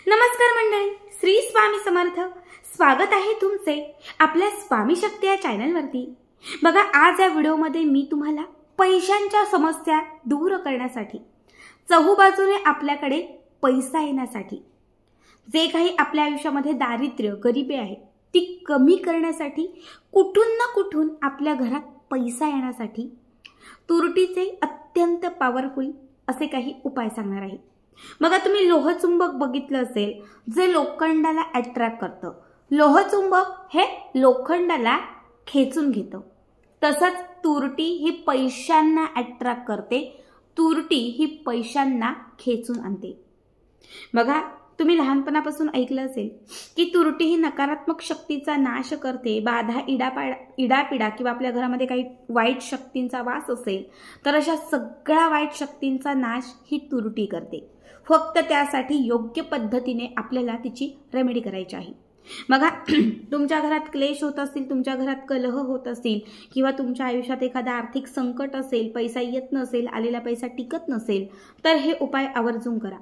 नमस्कार मंडळी, श्री स्वामी समर्थ. स्वागत आहे तुमचे आपल्या स्वामी शक्ती या चॅनलवरती. बघा, आज या व्हिडिओमध्ये मी तुम्हाला पैशांच्या समस्या दूर करण्यासाठी, चहूबाजूने आपल्याकडे पैसा येण्यासाठी, जे काही आपल्या आयुष्यामध्ये दारिद्र्य गरिबी आहे ती कमी करण्यासाठी, कुठून ना कुठून आपल्या घरात पैसा येण्यासाठी तुरटीचे अत्यंत पॉवरफुल असे काही उपाय सांगणार आहे. बघा, तुम्ही लोहचुंबक बघितलं असेल, जे लोखंडाला अट्रॅक्ट करतं. लोहचुंबक हे लोखंडाला खेचून घेतं. तसंच तुरटी ही पैशांना अट्रॅक्ट करते, तुरटी ही पैशांना खेचून आणते. बघा, तुम्ही लहानपणापासून ऐकलं असेल की तुरटी ही नकारात्मक शक्तीचा नाश करते. बाधा, इडापिडा किंवा आपल्या घरामध्ये काही वाईट शक्तींचा वास असेल तर अशा सगळ्या वाईट शक्तींचा नाश ही तुरटी करते. फक्त त्यासाठी योग्य पद्धतीने आपल्याला तिची रेमेडी करायची आहे. बघा, तुमच्या घरात क्लेश होत असतील, तुमच्या घरात कलह होत असतील, किंवा तुमच्या आयुष्यात एखादा आर्थिक संकट असेल, पैसा येत नसेल, आलेला पैसा टिकत नसेल, तर हे उपाय आवर्जून करा.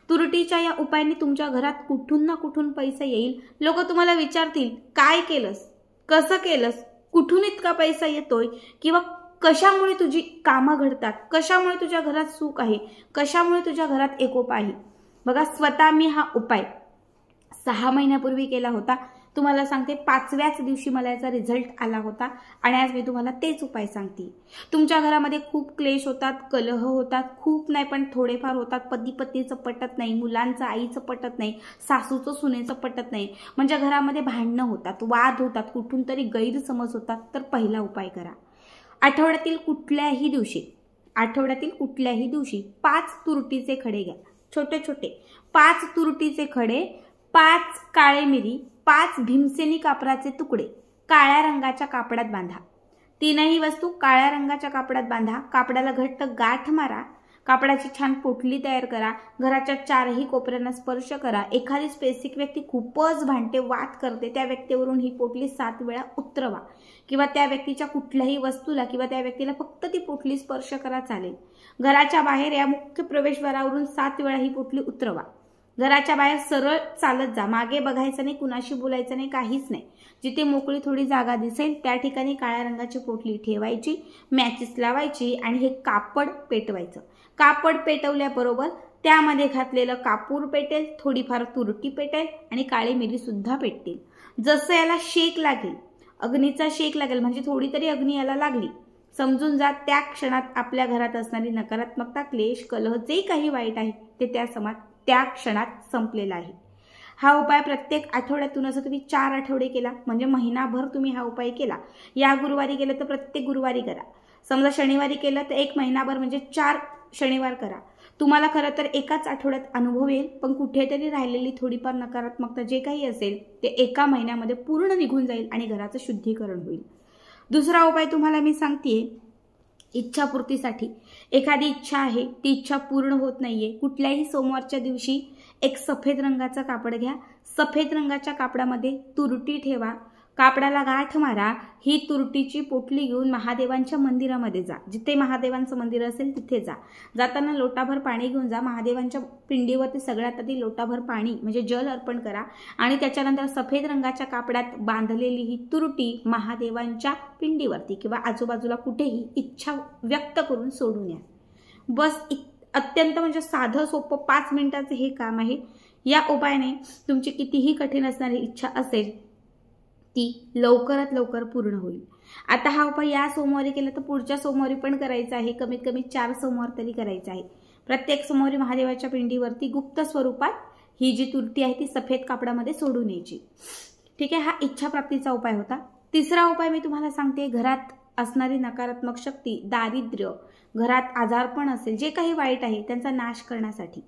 तुरटीच्या या उपायाने तुमच्या घरात कुठून ना कुठून पैसा येईल. लोक तुम्हाला विचारतील, काय केलंस, कसं केलंस, कुठून इतका पैसा येतोय, किंवा कशामुळे तुझी कामं घडतात, कशामुळे तुझ्या घरात सुख आहे, कशामुळे तुझ्या घरात एकोपा आहे. बघा, स्वतः मी हा उपाय 6 महिन्यापूर्वी केला होता. तुम्हाला सांगते, 5व्याच दिवशी मला याचा रिझल्ट आला होता आणि आज मी तुम्हाला तेच उपाय सांगते. तुमच्या घरामध्ये खूप क्लेश होतात, कलह होतात, खूप नाही पण थोडेफार होतात. पती पत्नीचं पटत नाही, मुलांचं आईचं पटत नाही, सासूचं सुनेचं पटत नाही, म्हणजे घरामध्ये भांडणं होतात, वाद होतात, कुठून तरी गैरसमज होतात. तर पहिला उपाय करा. आठवड्यातील कुठल्याही दिवशी 5 तुरटीचे खडे घ्या, छोटे छोटे 5 तुरटीचे खडे, 5 काळे मिरी, 5 भीमसेनी कापराचे तुकडे काळ्या रंगाच्या कापडात बांधा. 3ही वस्तू काळ्या रंगाच्या कापडात बांधा. कापडाला घट्ट गाठ मारा. कापडाची छान पोटली तयार करा. घराच्या 4ही कोपऱ्यांना स्पर्श करा. एखादी स्पेसिफिक व्यक्ती खूपच भांडते, वाद करते, त्या व्यक्तीवरून ही पोटली 7 वेळा उतरवा, किंवा त्या व्यक्तीच्या कुठल्याही वस्तूला किंवा त्या व्यक्तीला फक्त ती पोटली स्पर्श करा, चालेल. घराच्या बाहेर या मुख्य प्रवेशद्वारावरून 7 वेळा ही पोटली उतरवा. घराच्या बाहेर सरळ चालत जा. मागे बघायचं नाही, कुणाशी बोलायचं नाही, काहीच नाही. जिथे मोकळी थोडी जागा दिसेल त्या ठिकाणी काळ्या रंगाची पोटली ठेवायची, मॅचिस लावायची आणि हे कापड पेटवायचं. कापड पेटवल्याबरोबर त्यामध्ये घातलेलं कापूर पेटेल, थोडीफार तुरटी पेटेल आणि काळी मिरी सुद्धा पेटतील. जसं याला शेक लागेल, अग्नीचा शेक लागेल, म्हणजे थोडी तरी अग्नी याला लागली, समजून जा त्या क्षणात आपल्या घरात असणारी नकारात्मकता, क्लेश, कलह, जे काही वाईट आहे ते त्या क्षणात संपलेला आहे. हा उपाय प्रत्येक आठवड्यातून असं तुम्ही 4 आठवडे केला म्हणजे महिनाभर तुम्ही हा उपाय केला. या गुरुवारी केलं तर प्रत्येक गुरुवारी करा. समजा शनिवारी केलं तर 1 महिनाभर म्हणजे 4 शनिवार करा. तुम्हाला खरं तर एकाच आठवड्यात अनुभव येईल, पण कुठेतरी राहिलेली थोडीफार नकारात्मकता जे काही असेल ते 1 महिन्यामध्ये पूर्ण निघून जाईल आणि घराचं शुद्धीकरण होईल. दुसरा उपाय तुम्हाला मी सांगतेय, इच्छापूर्तीसाठी. एखादी इच्छा आहे, ती इच्छा पूर्ण होत नाहीये. कुठल्याही सोमवारच्या दिवशी एक सफेद रंगाचं कापड घ्या. सफेद रंगाच्या कापडामध्ये तुरटी ठेवा. कापडाला गाठ मारा. ही तुरटीची पोटली घेऊन महादेवांच्या मंदिरामध्ये जा. जिथे महादेवांचं मंदिर असेल तिथे जा. जाताना लोटाभर पाणी घेऊन जा. महादेवांच्या पिंडीवरती सगळ्यात आधी लोटाभर पाणी म्हणजे जल अर्पण करा आणि त्याच्यानंतर सफेद रंगाच्या कापडात बांधलेली ही तुरटी महादेवांच्या पिंडीवरती किंवा आजूबाजूला कुठेही इच्छा व्यक्त करून सोडून या. बस अत्यंत म्हणजे साधं सोपं 5 मिनिटाचं हे काम आहे. या उपायाने तुमची कितीही कठीण असणारी इच्छा असेल ती लवकरात लवकर पूर्ण होईल. आता हा उपाय या सोमवारी केला तर पुढच्या सोमवारी पण करायचा आहे. कमीत कमी 4 सोमवार तरी करायचा आहे. प्रत्येक सोमवारी महादेवाच्या पिंडीवरती गुप्त स्वरूपात ही जी तुरटी आहे ती सफेद कापडामध्ये सोडून यायची. ठीक आहे, हा इच्छाप्राप्तीचा उपाय होता. तिसरा उपाय मी तुम्हाला सांगते, घरात असणारी नकारात्मक शक्ती, दारिद्र्य, घरात आजारपण असेल, जे काही वाईट आहे त्यांचा नाश करण्यासाठी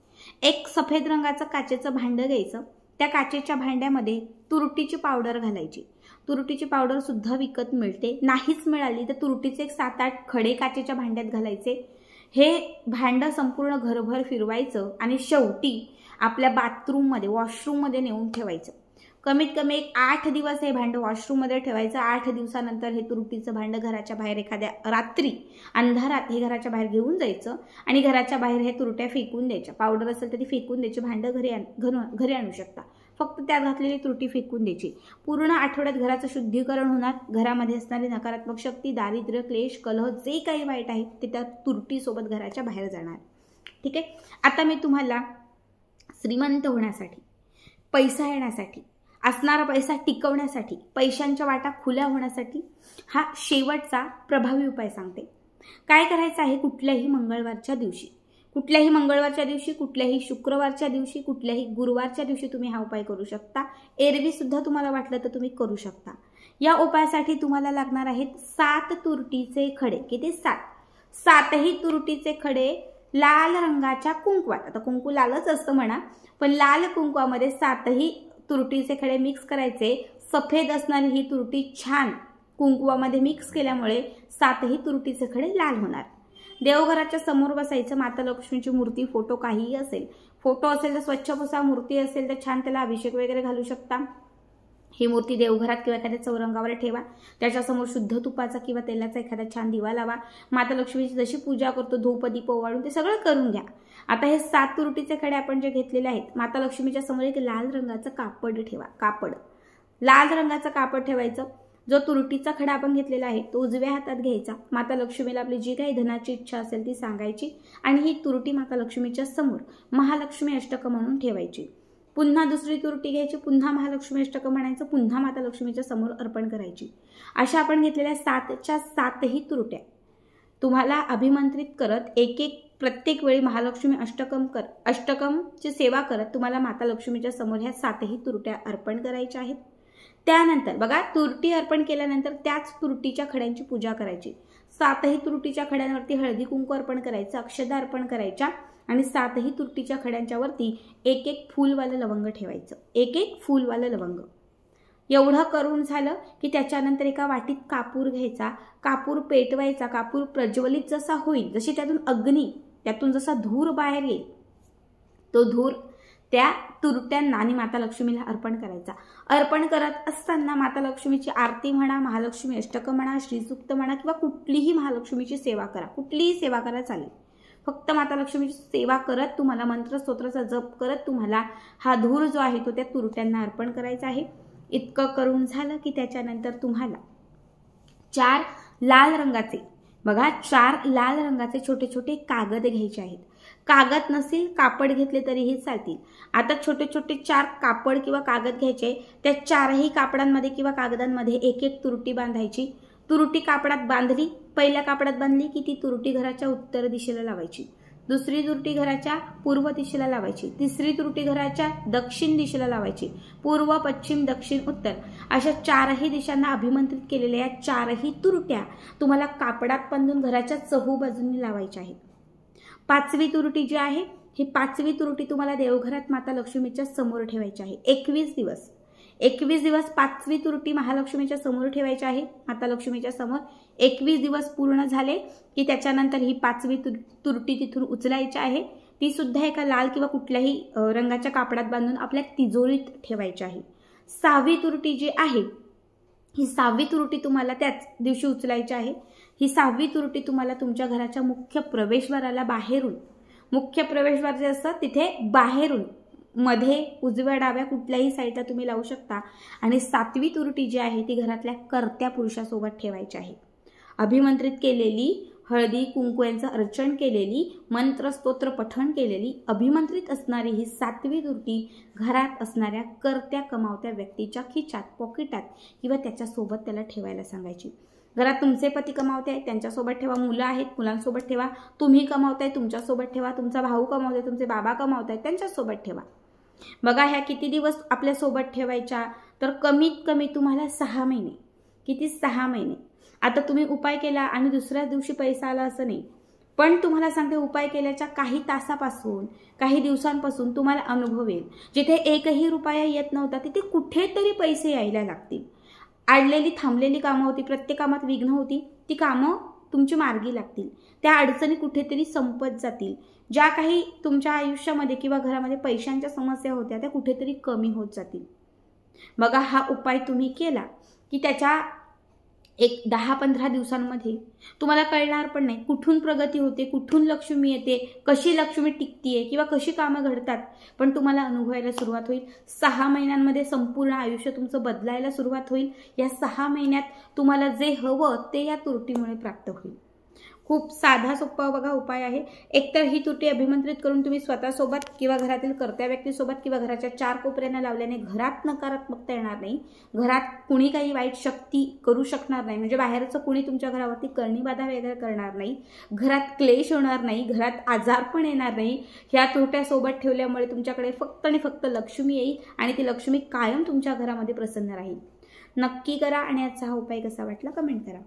एक सफेद रंगाचं काचेचं भांडं घ्यायचं. त्या काचेच्या भांड्यामध्ये तुरटीची पावडर घालायची. तुरटीची पावडर सुद्धा विकत मिळते. नाहीच मिळाली तर तुरटीचे एक 7-8 खडे काचेच्या भांड्यात घालायचे. हे भांडं संपूर्ण घरभर फिरवायचं आणि शेवटी आपल्या बाथरूममध्ये, वॉशरूममध्ये नेऊन ठेवायचं. कमीत कमी 8 दिवस हे भांडं वॉशरूममध्ये ठेवायचं. 8 दिवसानंतर हे तुरटीचं भांडं घराच्या बाहेर एखाद्या रात्री अंधारात हे घराच्या बाहेर घेऊन जायचं आणि घराच्या बाहेर हे तुरट्या फेकून द्यायच्या. पावडर असेल तर ती फेकून द्यायची. भांडं घरी आणू शकता. फक्त त्यात घातलेली तुरटी फेकून द्यायची. पूर्ण आठवड्यात घराचं शुद्धीकरण होणार. घरामध्ये असणारी नकारात्मक शक्ती, दारिद्र्य, क्लेश, कलह जे काही वाईट आहे ते त्या तुरटीसोबत घराच्या बाहेर जाणार. ठीक आहे. आता मी तुम्हाला श्रीमंत होण्यासाठी, पैसा येण्यासाठी, असणारा पैसा टिकवण्यासाठी, पैशांच्या वाटा खुल्या होण्यासाठी हा शेवटचा प्रभावी उपाय सांगते. काय करायचं आहे? कुठल्याही मंगळवारच्या दिवशी, कुठल्याही शुक्रवारच्या दिवशी, कुठल्याही गुरुवारच्या दिवशी तुम्ही हा उपाय करू शकता. एरवी सुद्धा तुम्हाला वाटलं तर तुम्ही करू शकता. या उपायासाठी तुम्हाला लागणार आहेत 7 तुरटीचे खडे. किती? 7. 7ही तुरटीचे खडे लाल रंगाच्या कुंकवात. आता कुंकू लालच असतं म्हणा, पण लाल कुंकवामध्ये 7ही तुरटीचे खडे मिक्स करायचे. सफेद असणारी ही तुरटी छान कुंकवामध्ये मिक्स केल्यामुळे 7ही तुरटीचे खडे लाल होणार. देवघराच्या समोर बसायचं. माता लक्ष्मीची मूर्ती, फोटो काहीही असेल. फोटो असेल तर स्वच्छ पुसा, मूर्ती असेल तर छान त्याला अभिषेक वगैरे घालू शकता. ही मूर्ती देवघरात किंवा एखाद्या चौरंगावर ठेवा. त्याच्यासमोर शुद्ध तुपाचा किंवा तेलाचा एखादा छान दिवा लावा. माता लक्ष्मीची जशी पूजा करतो धूप दीप ओवाळून ते सगळं करून घ्या. आता हे 7 तुरटीचे खडे आपण जे घेतलेले आहेत, माता लक्ष्मीच्या समोर एक लाल रंगाचं कापड ठेवा. लाल रंगाचं कापड ठेवायचं. जो तुरटीचा खडा आपण घेतलेला आहे तो उजव्या हातात घ्यायचा. माता लक्ष्मीला आपली जी काही धनाची इच्छा असेल ती सांगायची आणि ही तुरटी माता लक्ष्मीच्या समोर महालक्ष्मी अष्टक म्हणून ठेवायची. पुन्हा दुसरी तुरटी घ्यायची, पुन्हा महालक्ष्मी अष्टक म्हणायचं, पुन्हा माता लक्ष्मीच्या समोर अर्पण करायची. अशा आपण घेतलेल्या 7च्या 7ही तुरट्या तुम्हाला अभिमंत्रित करत एक प्रत्येक वेळी महालक्ष्मी अष्टकमची सेवा करत तुम्हाला माता लक्ष्मीच्या समोर ह्या 7ही तुरट्या अर्पण करायच्या आहेत. त्यानंतर बघा, तुरटी अर्पण केल्यानंतर त्याच तुरटीच्या खड्यांची पूजा करायची. 7ही तुरटीच्या खड्यांवरती हळदी कुंकू अर्पण करायचं, अक्षदा अर्पण करायच्या आणि 7ही तुरटीच्या खड्यांच्या वरती एक फूलवालं लवंग ठेवायचं. एक फूलवालं लवंग. एवढं करून झालं की त्याच्यानंतर एका वाटीत कापूर घ्यायचा. कापूर पेटवायचा. कापूर प्रज्वलित जसा होईल, जशी त्यातून जसा धूर बाहेर येईल, तो धूर त्या तुरट्यांना आणि माता लक्ष्मीला अर्पण करायचा. अर्पण करत असताना माता लक्ष्मीची आरती म्हणा, महालक्ष्मी अष्टक म्हणा, श्रीसूक्त म्हणा किंवा कुठलीही महालक्ष्मीची सेवा करा. कुठलीही सेवा करा चालेल. फक्त माता लक्ष्मीची सेवा करत तुम्हाला मंत्र स्तोत्राचा जप करत तुम्हाला हा धूर जो आहे तो त्या तुरट्यांना अर्पण करायचा आहे. इतकं करून झालं की त्याच्यानंतर तुम्हाला 4 लाल रंगाचे छोटे छोटे कागद घ्यायचे आहेत. कागद नसेल कापड घेतले तरीही चालतील. आता छोटे छोटे 4 कापड किंवा कागद घ्यायचे. त्या 4ही कापडांमध्ये किंवा कागदांमध्ये एक तुरटी बांधायची. तुरटी कापडात बांधली, पहिल्या कापडात बांधली की ती तुरटी घराच्या उत्तर दिशेला लावायची. दुसरी तुरटी घराच्या पूर्व दिशेला लावायची. तिसरी तुरटी घराच्या दक्षिण दिशेला लावायची. पूर्व, पश्चिम, दक्षिण, उत्तर अशा 4ही दिशांना अभिमंत्रित केलेल्या या 4ही तुरट्या तुम्हाला कापडात बांधून घराच्या चहूबाजूंनी लावायच्या आहेत. 5वी तुरटी जी आहे, ही 5वी तुरटी तुम्हाला देवघरात माता लक्ष्मीच्या समोर ठेवायची आहे. 21 दिवस 5वी तुरटी महालक्ष्मीच्या समोर ठेवायची आहे. माता लक्ष्मीच्या समोर 21 दिवस पूर्ण झाले की त्याच्यानंतर ही 5वी तुरटी तिथून उचलायची आहे. ती सुद्धा एका लाल किंवा कुठल्याही रंगाच्या कापडात बांधून आपल्या तिजोरीत ठेवायची आहे. 6वी तुरटी जी आहे, ही 6वी तुरटी तुम्हाला त्याच दिवशी उचलायची आहे. ही 6वी तुरटी तुम्हाला तुमच्या घराच्या मुख्य प्रवेशद्वाराला बाहेरून, मुख्य प्रवेशद्वार जे असतं तिथे बाहेरून मध्ये उजव्या डाव्या कुठल्याही साईडला तुम्ही लावू शकता. आणि 7वी तुरटी जी आहे ती घरातल्या कर्त्या पुरुषासोबत ठेवायची आहे. अभिमंत्रित केलेली, हळदी कुंकू यांचं अर्चन केलेली, मंत्र स्तोत्र पठण केलेली, अभिमंत्रित असणारी ही 7वी तुरटी घरात असणाऱ्या कर्त्या कमावत्या व्यक्तीच्या खिचात, पॉकेटात किंवा त्याच्यासोबत त्याला ठेवायला सांगायची. घरात तुमचे पती कमावते आहेत त्यांच्यासोबत ठेवा, मुलं आहेत मुलांसोबत ठेवा, तुम्ही कमावताय तुमच्यासोबत ठेवा, तुमचा भाऊ कमावताय, तुमचे बाबा कमावतायत त्यांच्यासोबत ठेवा. बघा, ह्या किती दिवस आपल्या सोबत ठेवायच्या, तर कमीत कमी तुम्हाला 6 महिने. किती? 6 महिने. आता तुम्ही उपाय केला आणि दुसऱ्याच दिवशी पैसा आला असं नाही, पण तुम्हाला सांगते उपाय केल्याच्या काही तासापासून, काही दिवसांपासून तुम्हाला अनुभव येईल. जिथे एकही रुपया येत नव्हता तिथे कुठेतरी पैसे यायला लागतील. अडलेली थांबलेली कामं होती, प्रत्येक कामात विघ्न होती, ती कामं तुमची मार्गी लागतील. त्या अडचणी कुठेतरी संपत जातील. ज्या काही तुमच्या आयुष्यामध्ये किंवा घरामध्ये पैशांच्या समस्या होत्या त्या कुठेतरी कमी होत जातील. बघा, हा उपाय तुम्ही केला की त्याच्या एक 10-15 दिवसांमध्ये तुम्हाला कळणार पण नाही कुठून प्रगती होते, कुठून लक्ष्मी येते, कशी लक्ष्मी टिकतीये किंवा कशी कामं घडतात, पण तुम्हाला अनुभवायला सुरुवात होईल. 6 महिन्यांमध्ये संपूर्ण आयुष्य तुमचं बदलायला सुरुवात होईल. या 6 महिन्यात तुम्हाला जे हवं ते या तुरटीमुळे प्राप्त होईल. खूप साधा सोपा बघा उपाय आहे. एकतर ही तुरटी अभिमंत्रित करून तुम्ही स्वतःसोबत किंवा घरातील कर्त्या व्यक्तीसोबत किंवा घराच्या 4 कोपऱ्यांना लावल्याने घरात नकारात्मकता येणार नाही, घरात कुणी काही वाईट शक्ती करू शकणार नाही, म्हणजे बाहेरचं कुणी तुमच्या घरावरती करणीबाधा वगैरे करणार नाही, घरात क्लेश होणार नाही, घरात आजार पण येणार नाही. ह्या तुरट्या सोबत ठेवल्यामुळे तुमच्याकडे फक्त आणि फक्त लक्ष्मी येईल आणि ती लक्ष्मी कायम तुमच्या घरामध्ये प्रसन्न राहील. नक्की करा आणि आजचा हा उपाय कसा वाटला कमेंट करा.